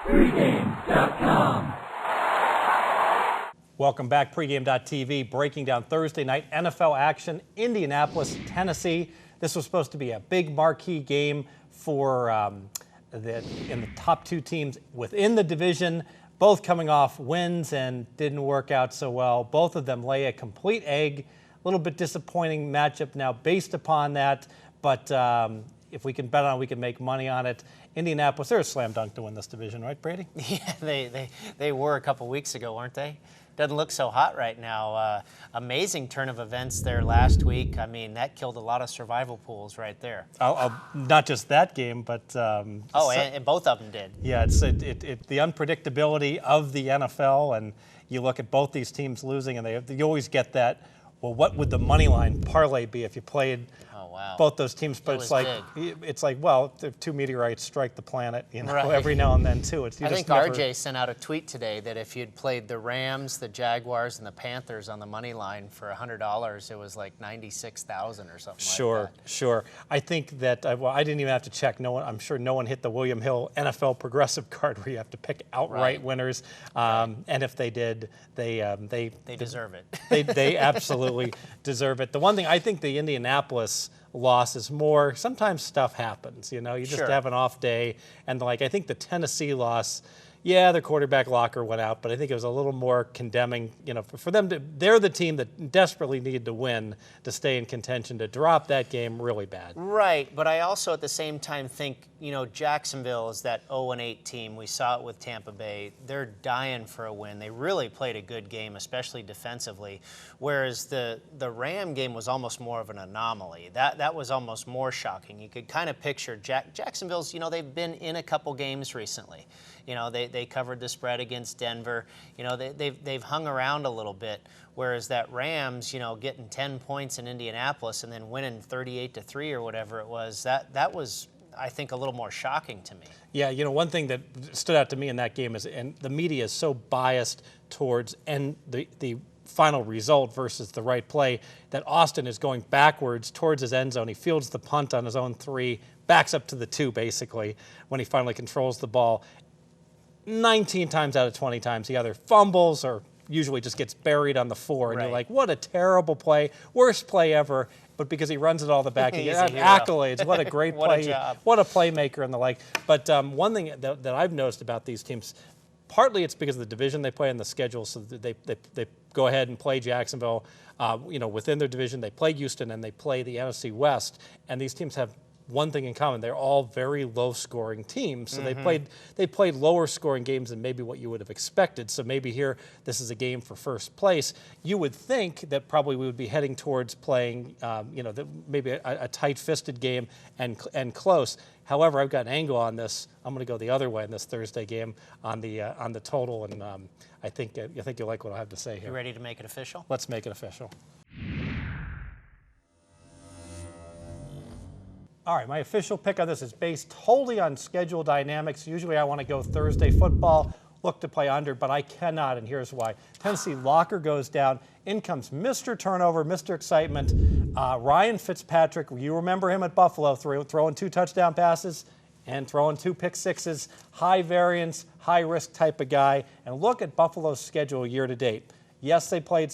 Pregame.com. Welcome back, Pregame.tv, breaking down Thursday night NFL action, Indianapolis, Tennessee. This was supposed to be a big marquee game for in the top two teams within the division, both coming off wins and didn't work out so well. Both of them lay a complete egg. A little bit disappointing matchup now based upon that, but if we can bet on it, we can make money on it. Indianapolis, they're a slam dunk to win this division, right, Brady? Yeah, they were a couple weeks ago, weren't they? Doesn't look so hot right now. Amazing turn of events there last week. I mean, that killed a lot of survival pools right there. Not just that game, but and both of them did. Yeah, it's the unpredictability of the NFL, and you look at both these teams losing, and you always get that. Well, what would the money line parlay be if you played both those teams? But it's like, well, the two meteorites strike the planet, every now and then too. I think RJ sent out a tweet today that if you'd played the Rams, the Jaguars, and the Panthers on the money line for $100, it was like 96,000 or something. Sure. I think that I didn't even have to check. I'm sure no one hit the William Hill NFL progressive card where you have to pick outright winners. And if they did, they deserve it. They absolutely deserve it. The one thing I think the Indianapolis loss is more, sometimes stuff happens, you just have an off day. And I think the Tennessee loss, their quarterback locker went out, but I think it was a little more condemning, for them they're the team that desperately needed to win to stay in contention. To drop that game, really bad. Right, but I also at the same time think, Jacksonville is that 0-8 team. We saw it with Tampa Bay. They're dying for a win. They really played a good game, especially defensively, whereas the Ram game was almost more of an anomaly. That was almost more shocking. You could kind of picture Jacksonville's, they've been in a couple games recently. They covered the spread against Denver. They've hung around a little bit, whereas that Rams, getting 10 points in Indianapolis and then winning 38-3 or whatever it was, that was, I think, a little more shocking to me. Yeah, one thing that stood out to me in that game is, and the media is so biased towards the final result versus the right play, that Austin is going backwards towards his end zone. He fields the punt on his own 3, backs up to the 2 basically when he finally controls the ball. 19 times out of 20 times, he either fumbles or usually just gets buried on the 4. And you're like, what a terrible play, worst play ever. But because he runs it all the back, he gets accolades. What a great play. What a playmaker and the like. But one thing that I've noticed about these teams, partly it's because of the division they play and the schedule. So they go ahead and play Jacksonville, within their division. They play Houston and they play the NFC West. And these teams have one thing in common: they're all very low-scoring teams. So they played lower-scoring games than maybe what you would have expected. So maybe here this is a game for first place. You would think that probably we would be heading towards playing, maybe a tight-fisted game and close. However, I've got an angle on this. I'm going to go the other way in this Thursday game on the total, and I think you'll like what I have to say here. You ready to make it official? Let's make it official. All right, my official pick on this is based wholly on schedule dynamics. Usually I want to go Thursday football, look to play under, but I cannot, and here's why. Tennessee locker goes down. In comes Mr. Turnover, Mr. Excitement. Ryan Fitzpatrick, you remember him at Buffalo, throwing 2 touchdown passes and throwing 2 pick sixes. High variance, high risk type of guy. And look at Buffalo's schedule year to date. Yes, they played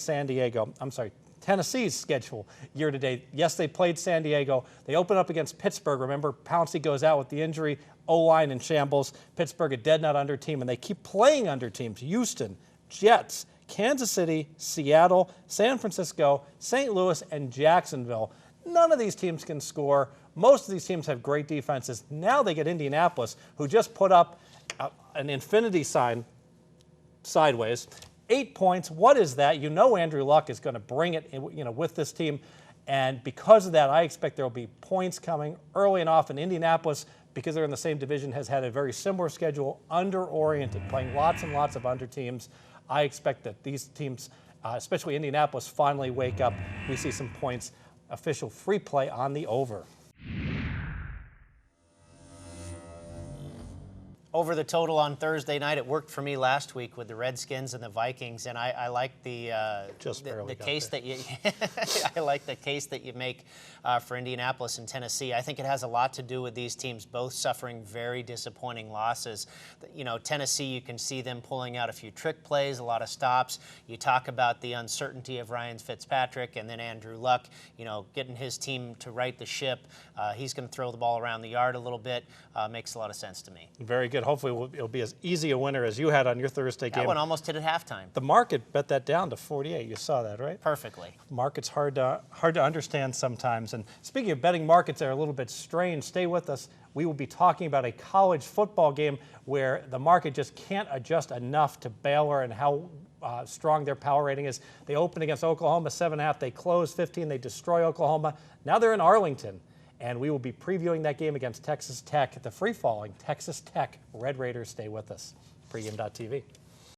Tennessee's schedule year to date. Yes, they played San Diego. They open up against Pittsburgh. Remember, Pouncey goes out with the injury. O-line in shambles. Pittsburgh a dead nut under team, and they keep playing under teams. Houston, Jets, Kansas City, Seattle, San Francisco, St. Louis, and Jacksonville. None of these teams can score. Most of these teams have great defenses. Now they get Indianapolis, who just put up an infinity sign sideways. 8 points. What is that? Andrew Luck is going to bring it, with this team. And because of that, I expect there will be points coming early and often. Indianapolis, because they're in the same division, has had a very similar schedule, under-oriented, playing lots and lots of under teams. I expect that these teams, especially Indianapolis, finally wake up. We see some points. Official free play on the over. over the total on Thursday night. It worked for me last week with the Redskins and the Vikings, and I like the case that you I like the case that you make for Indianapolis and Tennessee. I think it has a lot to do with these teams both suffering very disappointing losses. You know, Tennessee, you can see them pulling out a few trick plays, a lot of stops. You talk about the uncertainty of Ryan Fitzpatrick and then Andrew Luck, you know, getting his team to right the ship. He's going to throw the ball around the yard a little bit. Makes a lot of sense to me. Very good. Hopefully it'll be as easy a winner as you had on your Thursday game. That one almost hit at halftime. The market bet that down to 48. You saw that, right? Perfectly. Market's hard to understand sometimes. And speaking of betting markets that are a little bit strange, stay with us. We will be talking about a college football game where the market just can't adjust enough to Baylor and how strong their power rating is. They opened against Oklahoma 7.5. They closed 15. They destroy Oklahoma. Now they're in Arlington. And we will be previewing that game against Texas Tech, the free-falling Texas Tech Red Raiders. Stay with us. Pregame.tv.